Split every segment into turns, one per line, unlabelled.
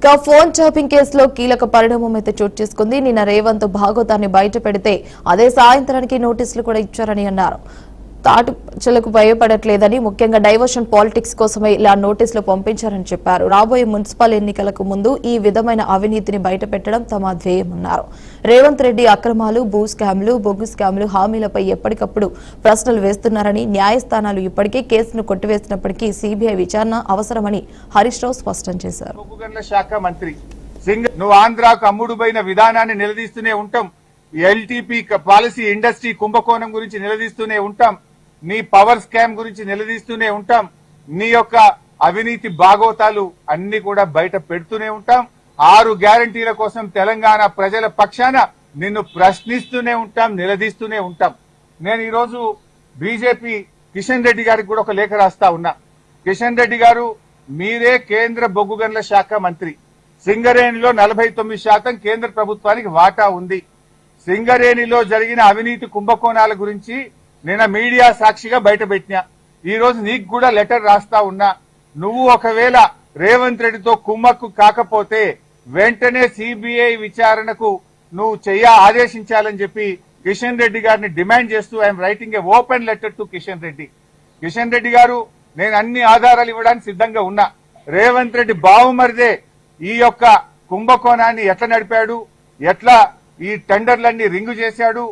ఇక phone tapping కేసులో కీలక పరిణామం అయితే చోటు చేసుకుంది. నిన్న రేవంత్ భాగవతాన్ని బయట పెడితే అదే సాయంత్రానికి నోటీసులు కూడా ఇచ్చారని అన్నారు. తాటుచలకు భయపడట్లేదని, ముఖ్యంగా డైవర్షన్ పాలిటిక్స్ కోసమే ఇలా నోటీసులు పంపించారని చెప్పారు. రాబోయే మున్సిపల్ ఎన్నికలకు ముందు ఈ విధమైన అవినీతిని బయటపెట్టడం తమ ధ్యేయమన్నారు. రేవంత్ రెడ్డి అక్రమాలు, భూ స్కామ్లు, బొగ్గు స్కామ్లు, హామీలపై ఎప్పటికప్పుడు ప్రశ్నలు వేస్తున్నారని, న్యాయస్థానాలు ఇప్పటికే కేసును కొట్టివేసినప్పటికీ సిబిఐ విచారణ అవసరమని హరీష్ రావు స్పష్టం చేశారు.
నువ్వు ఆంధ్రాకు అమ్ముడుపోయిన విధానాన్ని నిలదీస్తూనే ఉంటాం. ఎల్టీపీ పాలసీ ఇండస్ట్రీ కుంభకోణం గురించి నిలదీస్తూనే ఉంటాం. నీ పవర్ స్కామ్ గురించి నిలదీస్తూనే ఉంటాం. నీ యొక్క అవినీతి భాగవతాలు అన్ని కూడా బయట పెడుతూనే ఉంటాం. 6 గ్యారంటీల కోసం తెలంగాణ ప్రజల పక్షాన నిన్ను ప్రశ్నిస్తూనే ఉంటాం, నిలదీస్తూనే ఉంటాం. నేను ఈరోజు బీజేపీ కిషన్ రెడ్డి గారికి కూడా ఒక లేఖ రాస్తా ఉన్నా. కిషన్ రెడ్డి గారు, మీరే కేంద్ర బొగ్గు గనుల శాఖ మంత్రి. సింగరేణిలో 49% కేంద్ర ప్రభుత్వానికి వాటా ఉంది. సింగరేణిలో జరిగిన అవినీతి కుంభకోణాల గురించి నిన్న మీడియా సాక్షిగా బయటపెట్టినా. ఈ రోజు నీకు కూడా లెటర్ రాస్తా ఉన్నా. నువ్వు ఒకవేళ రేవంత్ రెడ్డితో కుమ్మక్కు కాకపోతే వెంటనే సిబిఐ విచారణకు నువ్వు ఆదేశించాలని చెప్పి కిషన్ రెడ్డి గారిని డిమాండ్ చేస్తూ I'm writing A open letter to Kishan Reddy. Kishan Reddy గారు, నేను అన్ని ఆధారాలు ఇవ్వడానికి సిద్ధంగా ఉన్నా. రేవంత్ రెడ్డి బావుమరిదే ఈ యొక్క కుంభకోణాన్ని ఎట్లా నడిపాడు, ఎట్లా ఈ టెండర్లన్నీ రింగు చేశాడు,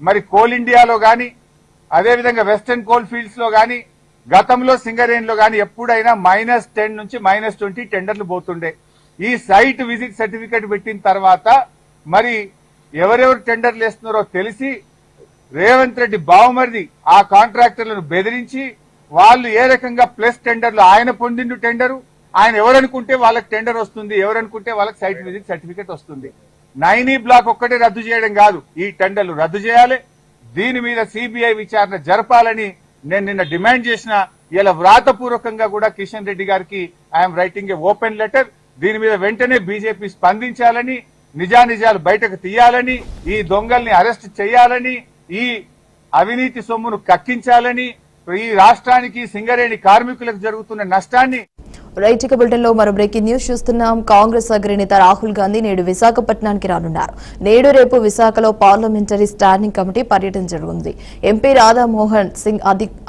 మరి కోల్ ఇండియాలో గాని అదేవిధంగా వెస్టర్న్ కోల్ ఫీల్డ్స్ లో గాని గతంలో సింగరేణిలో గాని ఎప్పుడైనా -10 నుంచి -20 టెండర్లు పోతుండే. ఈ సైట్ విజిట్ సర్టిఫికేట్ పెట్టిన తర్వాత మరి ఎవరెవరు టెండర్లు వేస్తున్నారో తెలిసి రేవంత్ రెడ్డి బావుమరిది ఆ కాంట్రాక్టర్లను బెదిరించి వాళ్ళు ఏ రకంగా ప్లస్ టెండర్లు ఆయన పొందిండు టెండరు, ఆయన ఎవరనుకుంటే వాళ్ళకి టెండర్ వస్తుంది, ఎవరనుకుంటే వాళ్ళకి సైట్ విజిట్ సర్టిఫికేట్ వస్తుంది. 9E బ్లాక్ ఒక్కటే రద్దు చేయడం కాదు, ఈ టెండర్లు రద్దు చేయాలి. దీని మీద సిబిఐ విచారణ జరపాలని నేను నిన్న డిమాండ్ చేసిన. ఇలా వ్రాతపూర్వకంగా కూడా కిషన్ రెడ్డి గారికి I'm writing A open letter. దీని మీద వెంటనే బీజేపీ స్పందించాలని, నిజానిజాలు బయటకు తీయాలని, ఈ దొంగల్ని అరెస్ట్ చేయాలని, ఈ అవినీతి సొమ్మును కక్కించాలని, ఈ రాష్ట్రానికి సింగరేణి కార్మికులకు జరుగుతున్న నష్టాన్ని.
రైట్, ఇక బులెటిన్ లో మరో బ్రేకింగ్ న్యూస్ చూస్తున్నాం. కాంగ్రెస్ అగ్రనేత రాహుల్ గాంధీ నేడు విశాఖపట్నానికి రానున్నారు. నేడు రేపు విశాఖలో పార్లమెంటరీ స్టాండింగ్ కమిటీ పర్యటన జరుగుతుంది. ఎంపీ రాధామోహన్ సింగ్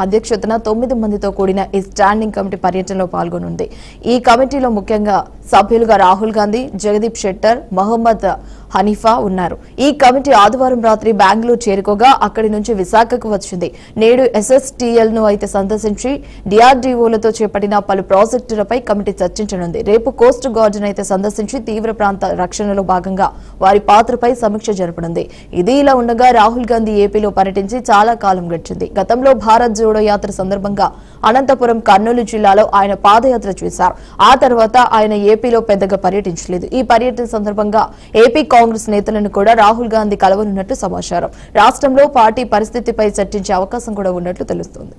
అధ్యక్షతన 9 మందితో కూడిన ఈ స్టాండింగ్ కమిటీ పర్యటనలో పాల్గొనుంది. ఈ కమిటీలో ముఖ్యంగా సభ్యులుగా రాహుల్ గాంధీ, జగదీప్ షెట్టర్, మహమ్మద్ హనీఫా ఉన్నారు. ఈ కమిటీ ఆదివారం రాత్రి బెంగళూరు చేరుకోగా అక్కడి నుంచి విశాఖకు వచ్చింది. నేడు SSTL ను అయితే సందర్శించి DRDOలతో చేపట్టిన పలు ప్రాజెక్టులపై కమిటీ చర్చించనుంది. రేపు కోస్ట్ గార్డును అయితే సందర్శించి తీవ్ర ప్రాంత రక్షణలో భాగంగా వారి పాత్రపై సమీక్ష జరపనుంది. ఇది ఇలా ఉండగా రాహుల్ గాంధీ ఏపీలో పర్యటించి చాలా కాలం గడిచింది. గతంలో భారత్ జోడో యాత్ర సందర్భంగా అనంతపురం, కర్నూలు జిల్లాలో ఆయన పాదయాత్ర చేశారు. ఆ తర్వాత ఆయన ఏపీలో పెద్దగా పర్యటించలేదు. ఈ పర్యటన సందర్భంగా ఏపీ కాంగ్రెస్ నేతలను కూడా రాహుల్ గాంధీ కలవనున్నట్టు సమాచారం. రాష్ట్రంలో పార్టీ పరిస్థితిపై చర్చించే అవకాశం కూడా ఉన్నట్లు తెలుస్తోంది.